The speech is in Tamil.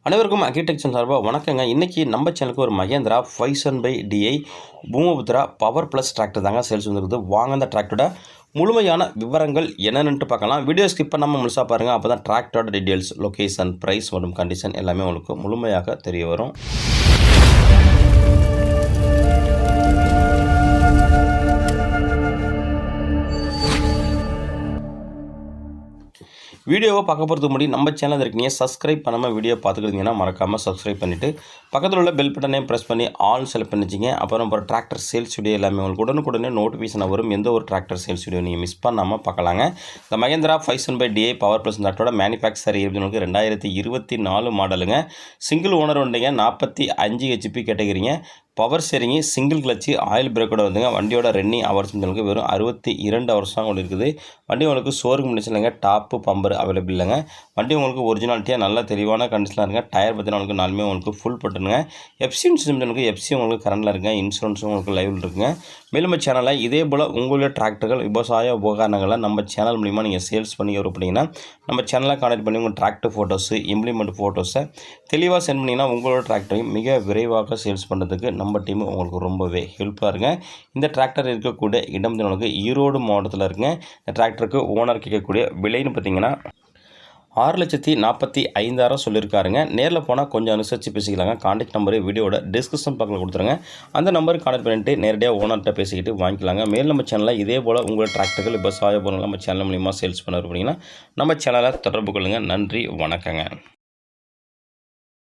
அனைவருக்கும் அக்ரிடெக்சர் சார்பாக வணக்கங்க. இன்றைக்கி நம்ம சேனலுக்கு ஒரு Mahindra 570DI Bhoomiputra power plus tractor தாங்க சேல்ஸ் வந்துருக்குது. வாங்க அந்த டிராக்டரோட முழுமையான விவரங்கள் என்னென்னு பார்க்கலாம். வீடியோ ஸ்கிப் பண்ணாமல் முழுசாக பாருங்கள். அப்போ தான் டிராக்டரோட டீட்டெயில்ஸ், லொக்கேஷன், ப்ரைஸ் மற்றும் கண்டிஷன் எல்லாமே உங்களுக்கு முழுமையாக தெரிய வரும். வீடியோவை பார்க்க போகிறதுக்கு முன்னாடி நம்ம சேனல் இருக்கீங்க சப்ஸ்கிரைப் பண்ணாமல் வீடியோ பார்த்துக்கிட்டீங்கன்னா மறக்காமல் சப்ஸ்கிரைப் பண்ணிவிட்டு பக்கத்தில் உள்ள பெல் பட்டனையும் ப்ரெஸ் பண்ணி ஆல் செலக்ட் பண்ணிச்சிங்க. அப்புறம் ஒரு டிராக்டர் சேல்ஸ் வீடியோ எல்லாமே உங்களுக்கு உடனுக்குடனே நோட்டிஃபிகேஷன் வரும். எந்த ஒரு டிராக்டர் சேல்ஸ் வீடியோ நீங்கள் மிஸ் பண்ணாமல் பார்க்கலாங்க. இந்த மகேந்திரா 570DI பவர் ப்ளஸ் டிராக்டரோட மேனுஃபேக்சர் உங்களுக்கு 2024 மாடலுங்க. சிங்கிள் ஓனர் வண்டிங்க, 45 HP கேட்டகிரிங்க. Power steering, single clutch, oil பிரேக்கோட வந்துங்க. வண்டியோட ரன்னிங் ஹவர்ஸ் உங்களுக்கு வெறும் 62 ஹவர்ஸ் தான் உங்களுக்கு இருக்குது. வண்டி உங்களுக்கு ஷோரூம் கண்டிஷன் இல்லைங்க, டாப்பு பம்பர் அவைலபிள் இல்லைங்க. வண்டி உங்களுக்கு ஒரிஜினாலிட்டியாக நல்ல தெளிவான கண்டிஷனாக இருங்க. டயர் பார்த்தீங்கன்னா உங்களுக்கு நாலுமே உங்களுக்கு ஃபுல் போட்டுருங்க. எஃப்சி உங்களுக்கு எஃப்சி உங்களுக்கு கரண்டில் இருக்குங்க. இன்சூரன்ஸும் உங்களுக்கு லைவில் இருக்குங்க. மேலும் சேனலில் இதே போல் உங்களுடைய டிராக்டர்கள், விவசாய உபகரணங்களை நம்ம சேனல் மூலிமா நீங்கள் சேல்ஸ் பண்ணி அப்படிங்கன்னா நம்ம சேனலை கான்டாக்ட் பண்ணி உங்கள் டிராக்டர் ஃபோட்டோஸு, இம்ப்ளிமெண்ட் ஃபோட்டோஸை தெளிவாக சென்ட் பண்ணிங்கன்னா உங்களோட டிராக்டரையும் மிக விரைவாக சேல்ஸ் பண்ணுறதுக்கு நம்ம டீம் உங்களுக்கு ரொம்பவே ஹெல்ப்பாக இருங்க. இந்த டிராக்டர் இருக்கக்கூடிய இடம் உங்களுக்கு ஈரோடு மாவட்டத்தில் இருக்குங்க. இந்த டிராக்டருக்கு ஓனர் கேட்கக்கூடிய விலைன்னு பார்த்தீங்கன்னா 6,45,000 சொல்லியிருக்காருங்க. நேரில் போனால் கொஞ்சம் அனுசரித்து பேசிக்கலாங்க. கான்டாக்ட் நம்பரு வீடியோட டிஸ்கிரிப்ஷன் பக்கத்தில் கொடுத்துருங்க. அந்த நம்பருக்கு கான்டாக்ட் பண்ணிட்டு நேரடியாக ஓனர்கிட்ட பேசிக்கிட்டு வாங்கிக்கலாங்க. மேலும் நம்ம சேனலில் இதே போல் உங்கள் டிராக்டர்கள், விவசாய பொருட்கள் நம்ம சேனல் மூலிமா சேல்ஸ் பண்ண அப்படிங்கன்னா நம்ம சேனலை தொடர்பு கொள்ளுங்கள். நன்றி, வணக்கங்க.